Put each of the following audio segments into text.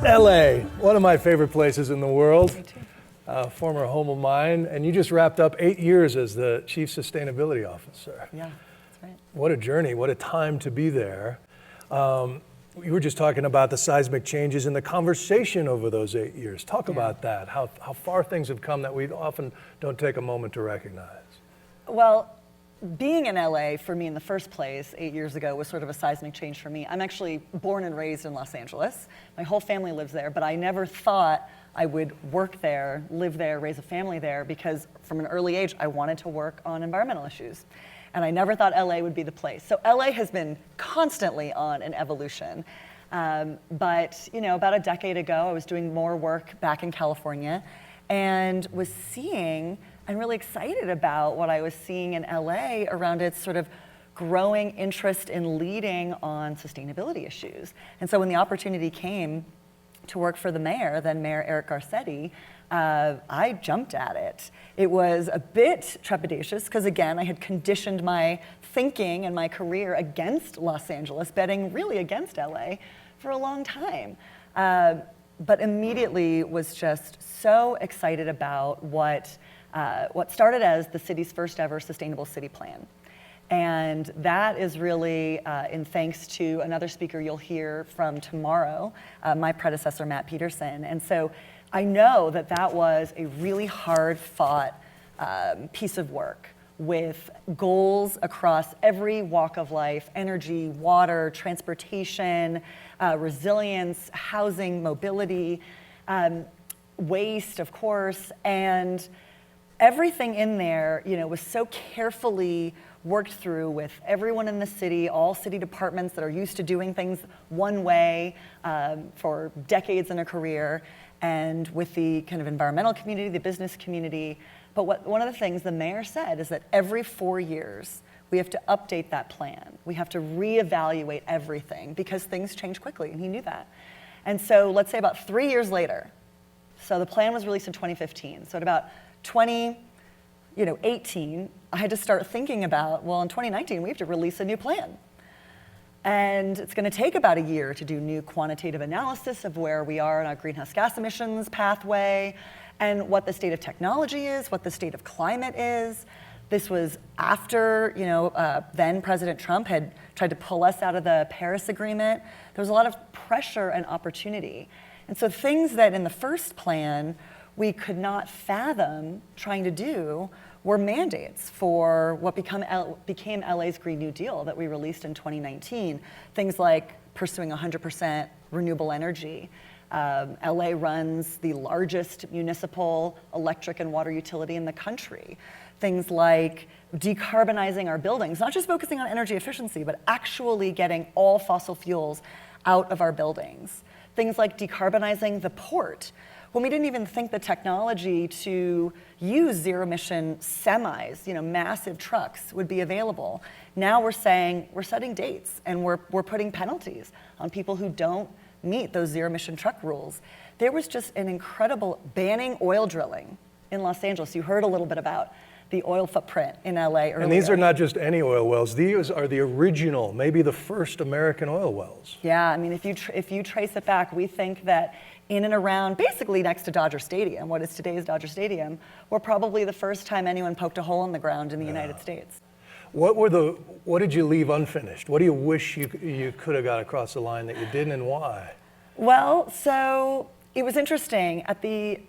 LA, one of my favorite places in the world. Me too. Former home of mine, and you just wrapped up 8 years as the Chief Sustainability Officer. Yeah, that's right. What a journey, what a time to be there. You were just talking about the seismic changes in the conversation over those 8 years. Talk about that, how far things have come that we often don't take a moment to recognize. Well, being in LA for me in the first place 8 years ago was sort of a seismic change for me. I'm actually born and raised in Los Angeles. My whole family lives there, but I never thought I would work there, live there, raise a family there, because from an early age, I wanted to work on environmental issues. And I never thought LA would be the place. So LA has been constantly on an evolution. But about a decade ago, I was doing more work back in California and was seeing and really excited about what I was seeing in LA around its sort of growing interest in leading on sustainability issues. And so when the opportunity came to work for the mayor, then Mayor Eric Garcetti, I jumped at it. It was a bit trepidatious because, again, I had conditioned my thinking and my career against Los Angeles, betting really against LA for a long time. But immediately was just so excited about what started as the city's first ever sustainable city plan. And that is really in thanks to another speaker you'll hear from tomorrow, my predecessor, Matt Peterson. And so I know that that was a really hard fought piece of work with goals across every walk of life: energy, water, transportation, resilience, housing, mobility, waste, of course, and everything in there, was so carefully worked through with everyone in the city, all city departments that are used to doing things one way for decades in a career, and with the kind of environmental community, the business community. But one of the things the mayor said is that every 4 years, we have to update that plan. We have to reevaluate everything because things change quickly, and he knew that. And so let's say about 3 years later, so the plan was released in 2015, so at about 2018, I had to start thinking about, well, in 2019, we have to release a new plan. And it's going to take about a year to do new quantitative analysis of where we are in our greenhouse gas emissions pathway and what the state of technology is, what the state of climate is. This was after, then President Trump had tried to pull us out of the Paris Agreement. There was a lot of pressure and opportunity. And so things that in the first plan we could not fathom trying to do were mandates for what became LA's Green New Deal that we released in 2019. Things like pursuing 100% renewable energy. LA runs the largest municipal electric and water utility in the country. Things like decarbonizing our buildings, not just focusing on energy efficiency, but actually getting all fossil fuels out of our buildings. Things like decarbonizing the port, when we didn't even think the technology to use zero-emission semis, massive trucks, would be available. Now we're saying, we're setting dates, and we're putting penalties on people who don't meet those zero-emission truck rules. There was just an incredible banning oil drilling in Los Angeles. You heard a little bit about the oil footprint in LA earlier. And these are not just any oil wells. These are the original, maybe the first American oil wells. Yeah, I mean, if you trace it back, we think that in and around, basically next to Dodger Stadium, what is today's Dodger Stadium, were probably the first time anyone poked a hole in the ground in the United States. What did you leave unfinished? What do you wish you could have got across the line that you didn't, and why? Well, so it was interesting at the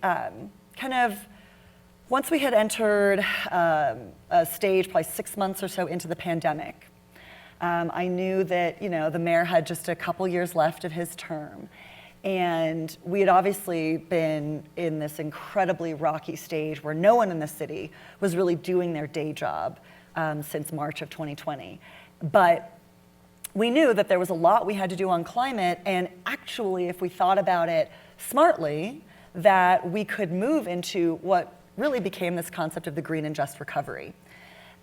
once we had entered a stage probably 6 months or so into the pandemic, I knew that the mayor had just a couple years left of his term. And we had obviously been in this incredibly rocky stage where no one in the city was really doing their day job since March of 2020. But we knew that there was a lot we had to do on climate, and actually, if we thought about it smartly, that we could move into what really became this concept of the green and just recovery.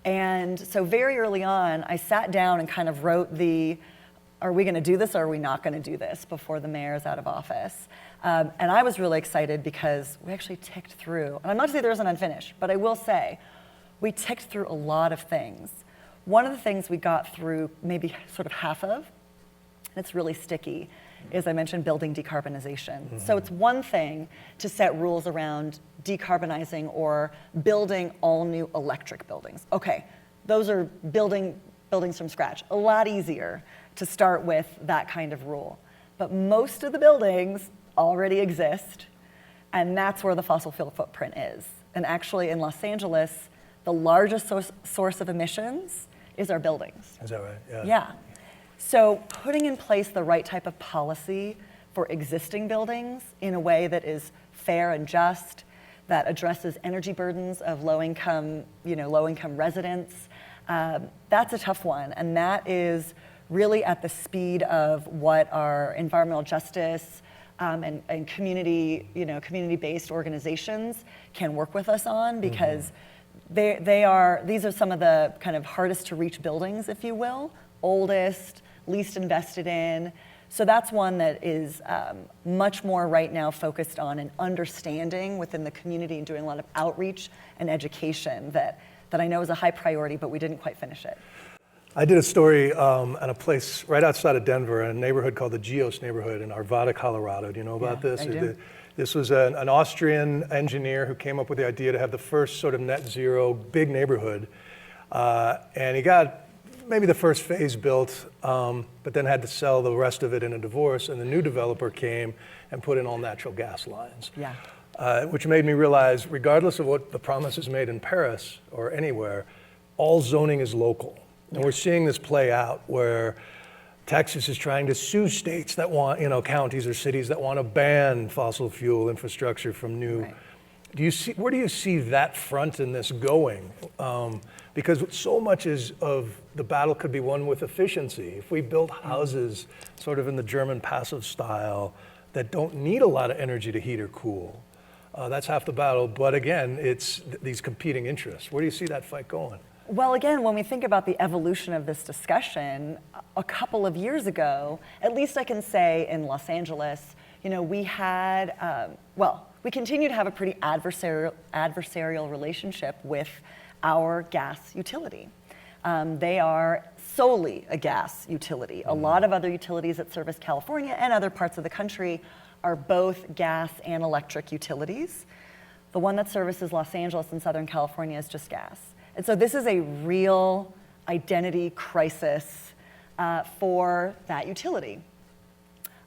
And so very early on, I sat down and kind of wrote are we going to do this or are we not going to do this before the mayor is out of office? And I was really excited because we actually ticked through, and I'm not to say there isn't unfinished, but I will say we ticked through a lot of things. One of the things we got through maybe sort of half of, and it's really sticky, is, I mentioned, building decarbonization. So it's one thing to set rules around decarbonizing or building all new electric buildings. Okay, those are buildings from scratch. A lot easier to start with that kind of rule. But most of the buildings already exist, and that's where the fossil fuel footprint is. And actually in Los Angeles, the largest source of emissions is our buildings. Is that right? Yeah. Yeah. So putting in place the right type of policy for existing buildings in a way that is fair and just, that addresses energy burdens of low-income residents, that's a tough one. And that is really at the speed of what our environmental justice and community-based organizations can work with us on, because these are some of the kind of hardest to reach buildings, if you will, oldest, least invested in. So that's one that is much more right now focused on an understanding within the community and doing a lot of outreach and education that I know is a high priority, but we didn't quite finish it. I did a story at a place right outside of Denver, a neighborhood called the Geos neighborhood in Arvada, Colorado. Do you know about this? I do. This was an Austrian engineer who came up with the idea to have the first sort of net zero big neighborhood. And he got maybe the first phase built, but then had to sell the rest of it in a divorce. And the new developer came and put in all natural gas lines. Yeah. Which made me realize, regardless of what the promises made in Paris or anywhere, all zoning is local. And we're seeing this play out where Texas is trying to sue states that want, counties or cities that want to ban fossil fuel infrastructure from new. Right. Where do you see that front in this going? Because so much of the battle could be won with efficiency. If we build houses sort of in the German passive style that don't need a lot of energy to heat or cool, that's half the battle. But again, it's these competing interests. Where do you see that fight going? Well, again, when we think about the evolution of this discussion, a couple of years ago, at least I can say in Los Angeles, we had, we continue to have a pretty adversarial relationship with our gas utility. They are solely a gas utility. A lot of other utilities that service California and other parts of the country are both gas and electric utilities. The one that services Los Angeles and Southern California is just gas. And so this is a real identity crisis for that utility.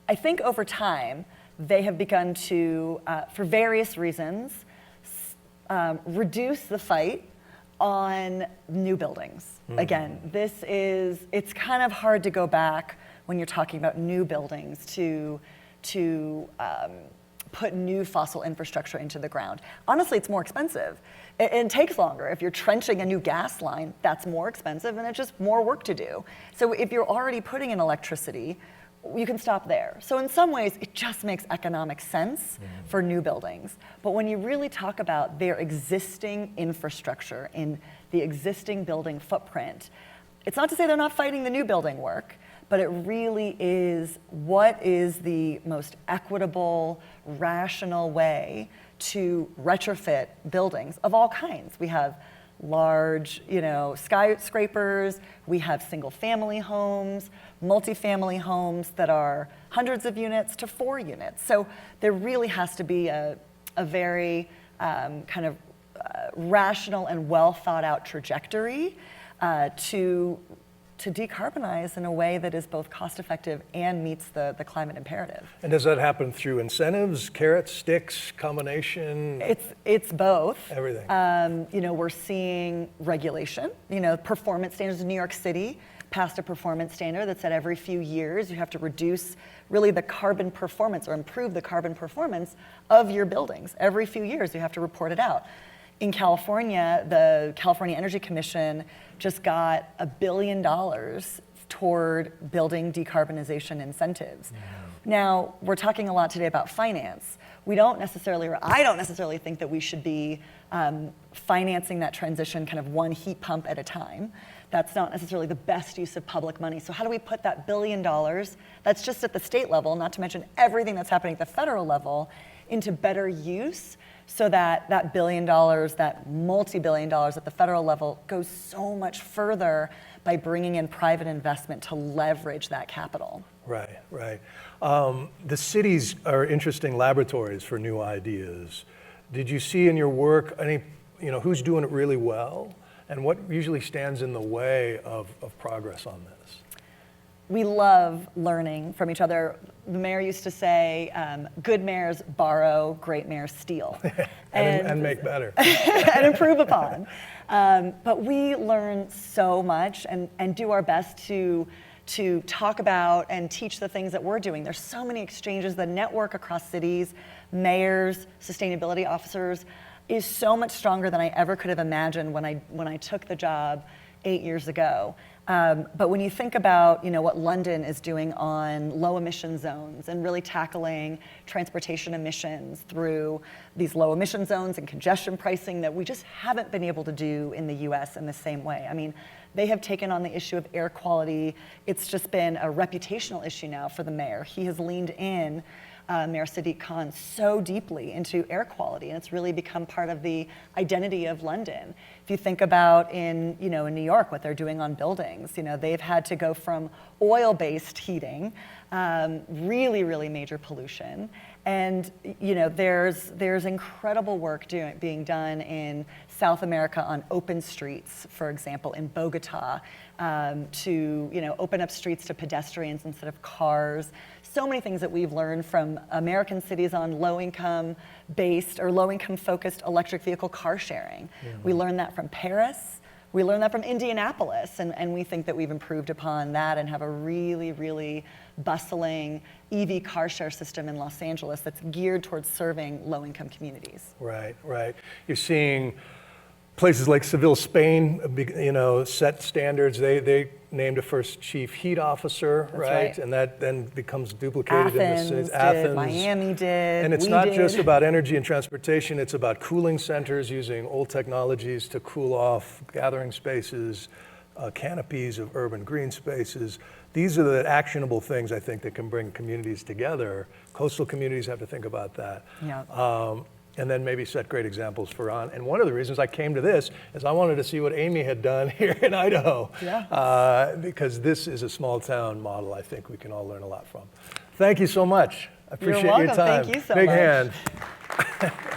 I think over time, they have begun to, for various reasons, reduce the fight on new buildings. Again, it's kind of hard to go back when you're talking about new buildings to put new fossil infrastructure into the ground. Honestly, it's more expensive. It takes longer. If you're trenching a new gas line, that's more expensive and it's just more work to do. So if you're already putting in electricity, you can stop there. So in some ways, it just makes economic sense for new buildings. But when you really talk about their existing infrastructure in the existing building footprint, it's not to say they're not fighting the new building work, but it really is what is the most equitable, rational way to retrofit buildings of all kinds. We have large, skyscrapers, we have single-family homes, multifamily homes that are hundreds of units to 4 units. So there really has to be a very rational and well-thought-out trajectory to decarbonize in a way that is both cost-effective and meets the climate imperative. And does that happen through incentives, carrots, sticks, combination? It's both. Everything. We're seeing regulation. Performance standards in New York City passed a performance standard that said every few years you have to reduce really the carbon performance or improve the carbon performance of your buildings. Every few years you have to report it out. In California, the California Energy Commission just got $1 billion toward building decarbonization incentives. Now, we're talking a lot today about finance. I don't necessarily think that we should be financing that transition kind of one heat pump at a time. That's not necessarily the best use of public money. So how do we put that $1 billion, that's just at the state level, not to mention everything that's happening at the federal level, into better use so that that $1 billion, that multi-billion dollars at the federal level goes so much further by bringing in private investment to leverage that capital. Right, right. The cities are interesting laboratories for new ideas. Did you see in your work any, who's doing it really well, and what usually stands in the way of progress on this? We love learning from each other. The mayor used to say, good mayors borrow, great mayors steal. and make better. And improve upon. But we learn so much and do our best to talk about and teach the things that we're doing. There's so many exchanges. The network across cities, mayors, sustainability officers, is so much stronger than I ever could have imagined when I took the job 8 years ago. But when you think about what London is doing on low emission zones and really tackling transportation emissions through these low emission zones and congestion pricing that we just haven't been able to do in the US in the same way. I mean, they have taken on the issue of air quality. It's just been a reputational issue now for the mayor. He has leaned in, Mayor Sadiq Khan, so deeply into air quality, and it's really become part of the identity of London. If you think about in New York, what they're doing on buildings, they've had to go from oil-based heating, really, really major pollution, and there's incredible work being done in South America on open streets, for example, in Bogota, to open up streets to pedestrians instead of cars. So many things that we've learned from American cities on low-income based or low-income focused electric vehicle car sharing. Mm-hmm. We learned that from Paris. We learned that from Indianapolis, and we think that we've improved upon that and have a really, really bustling EV car share system in Los Angeles that's geared towards serving low-income communities. Right, right. You're seeing places like Seville, Spain, set standards. They named a first chief heat officer, right? And that then becomes duplicated in the cities. Athens, Miami did. And it's not just about energy and transportation, it's about cooling centers using old technologies to cool off gathering spaces, canopies of urban green spaces. These are the actionable things I think that can bring communities together. Coastal communities have to think about that. Yeah. And then maybe set great examples for on. And one of the reasons I came to this is I wanted to see what Amy had done here in Idaho. Yeah. Because this is a small town model I think we can all learn a lot from. Thank you so much. I appreciate You're welcome. your time. Thank you so Big much. hand.